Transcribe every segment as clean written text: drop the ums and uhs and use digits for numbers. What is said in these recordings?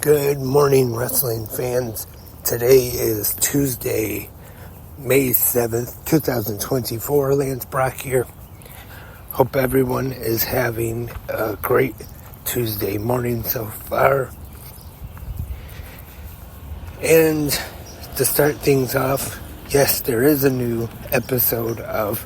Good morning, wrestling fans. Today is Tuesday, May 7th, 2024. Lance Brock here. Hope everyone is having a great Tuesday morning so far. And to start things off, yes, there is a new episode of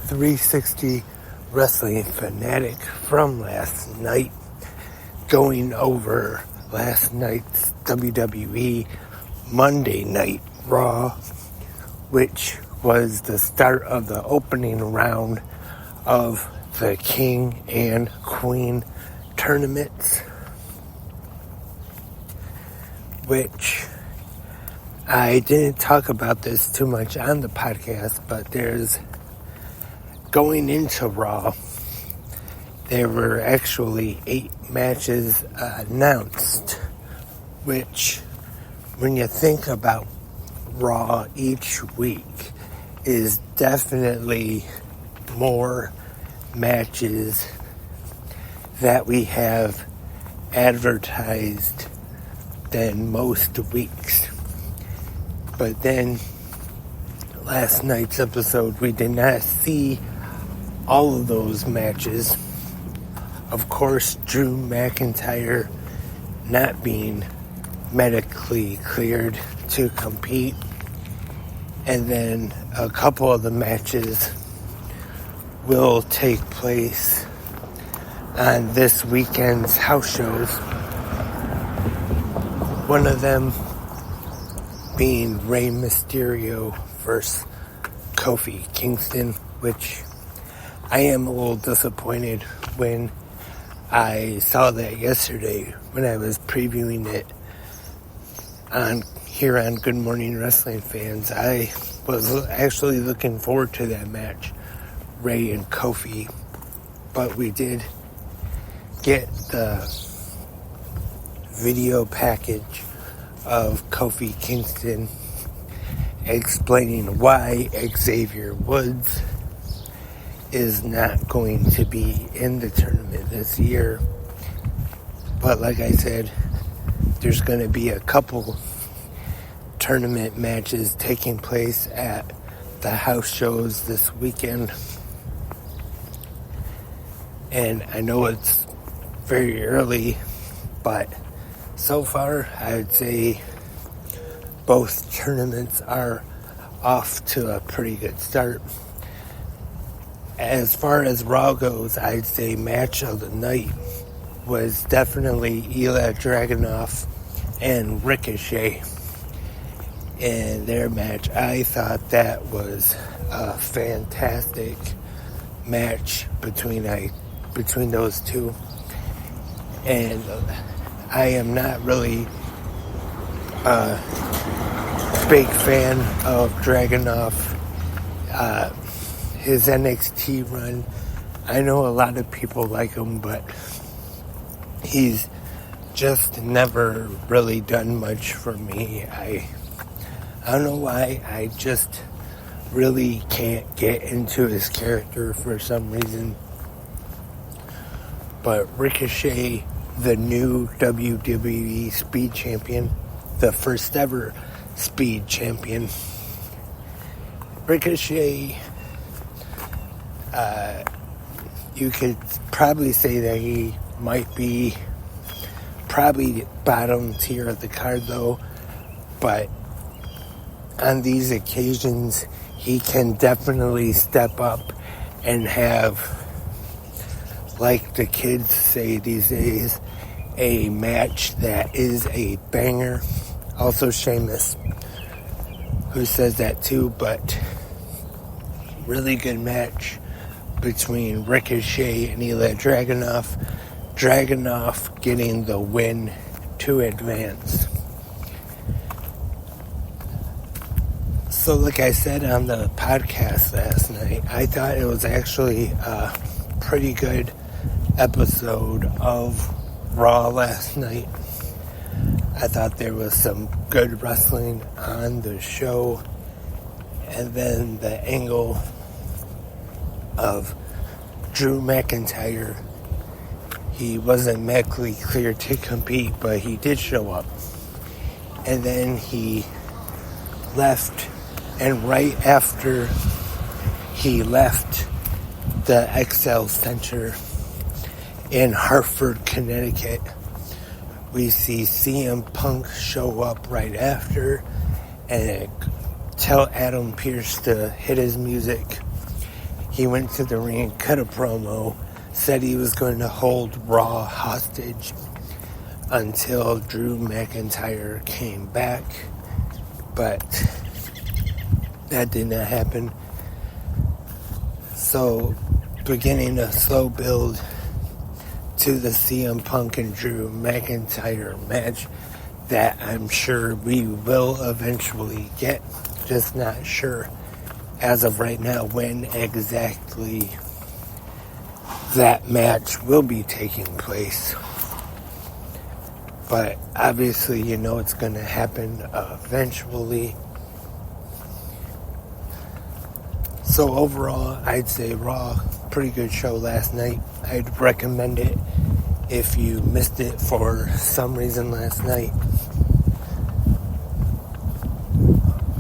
360 Wrestling Fanatic from last night, going over last night's WWE Monday Night Raw, which was the start of the opening round of the King and Queen tournaments, which I didn't talk about this too much on the podcast, but there's going into Raw, there were actually 8 matches announced, which, when you think about Raw each week, is definitely more matches that we have advertised than most weeks. But then, last night's episode, we did not see all of those matches. Of course, Drew McIntyre not being medically cleared to compete. And then a couple of the matches will take place on this weekend's house shows. One of them being Rey Mysterio versus Kofi Kingston, which I am a little disappointed when I saw that yesterday when I was previewing it here on Good Morning Wrestling Fans. I was actually looking forward to that match, Rey and Kofi, but we did get the video package of Kofi Kingston explaining why Xavier Woods is not going to be in the tournament this year. But like I said, there's going to be a couple tournament matches taking place at the house shows this weekend. And I know it's very early, but so far I'd say both tournaments are off to a pretty good start. As far as Raw goes, I'd say match of the night was definitely Ilya Dragunov and Ricochet in their match. I thought that was a fantastic match between those two. And I am not really a big fan of Dragunov. His NXT run, I know a lot of people like him, but he's just never really done much for me. I don't know why. I just really can't get into his character for some reason. But Ricochet, the new WWE Speed Champion, the first ever Speed Champion, Ricochet, you could probably say that he might be probably bottom tier of the card though, but on these occasions he can definitely step up and have, like the kids say these days, a match that is a banger. Also Sheamus, who says that too, but really good match between Ricochet and Ilya Dragunov. Dragunov getting the win to advance. So like I said on the podcast last night, I thought it was actually a pretty good episode of Raw last night. I thought there was some good wrestling on the show. And then the angle of Drew McIntyre, he wasn't medically cleared to compete, but he did show up. And then he left, and right after he left the XL Center in Hartford, Connecticut, we see CM Punk show up right after and tell Adam Pearce to hit his music. He went to the ring, cut a promo, said he was going to hold Raw hostage until Drew McIntyre came back, but that did not happen. So, beginning a slow build to the CM Punk and Drew McIntyre match that I'm sure we will eventually get, just not sure as of right now when exactly that match will be taking place. But obviously, you know it's going to happen eventually. So overall, I'd say Raw, pretty good show last night. I'd recommend it if you missed it for some reason last night.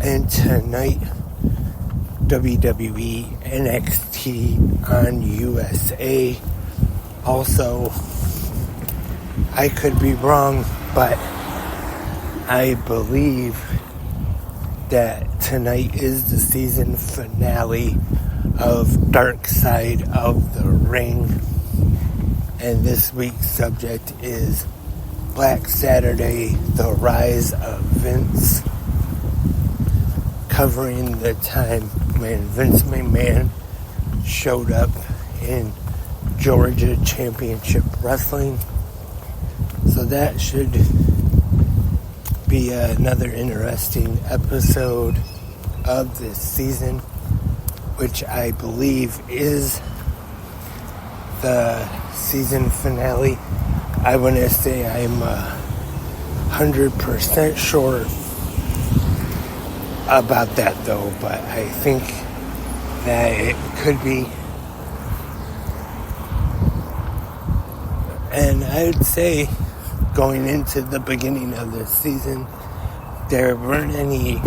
And tonight, WWE NXT on USA. Also, I could be wrong, but I believe that tonight is the season finale of Dark Side of the Ring. And this week's subject is Black Saturday, the Rise of Vince, covering the time when Vince McMahon showed up in Georgia Championship Wrestling. So that should be another interesting episode of this season, which I believe is the season finale. I wouldn't say I'm 100% sure about that though, but I think that it could be. And I would say going into the beginning of this season, there weren't any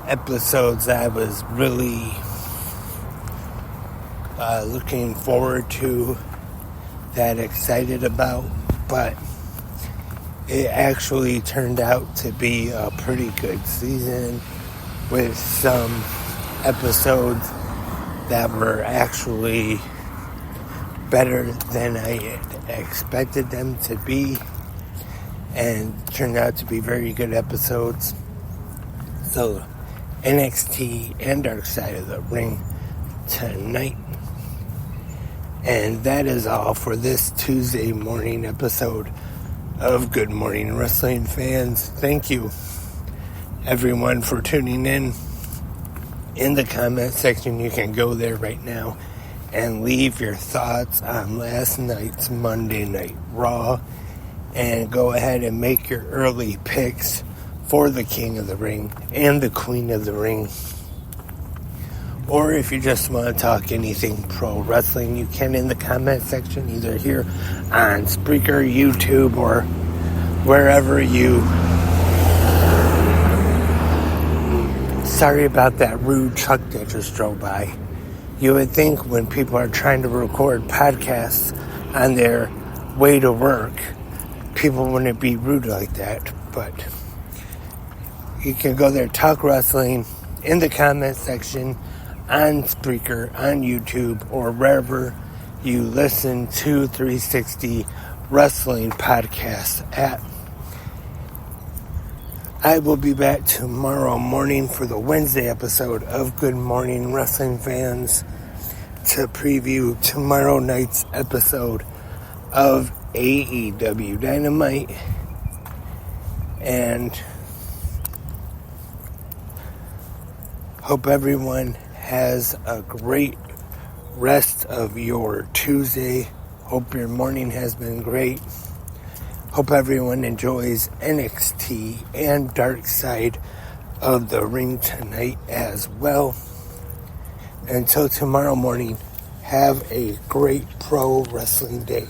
episodes that I was really looking forward to, that excited about, but it actually turned out to be a pretty good season with some episodes that were actually better than I had expected them to be, and turned out to be very good episodes. So NXT and Dark Side of the Ring tonight. And that is all for this Tuesday morning episode of Good Morning Wrestling Fans. Thank you everyone for tuning in. In the comment section, you can go there right now and leave your thoughts on last night's Monday Night Raw, and go ahead and make your early picks for the King of the Ring and the Queen of the Ring. Or if you just want to talk anything pro wrestling, you can in the comment section, either here on Spreaker, YouTube, or wherever you... Sorry about that rude truck that just drove by. You would think when people are trying to record podcasts on their way to work, people wouldn't be rude like that. But you can go there, talk wrestling in the comment section, on Spreaker, on YouTube, or wherever you listen to 360 Wrestling Podcasts at. I will be back tomorrow morning for the Wednesday episode of Good Morning Wrestling Fans to preview tomorrow night's episode of AEW Dynamite. And hope everyone has a great rest of your Tuesday. Hope your morning has been great. Hope everyone enjoys NXT and Dark Side of the Ring tonight as well. Until tomorrow morning, have a great pro wrestling day.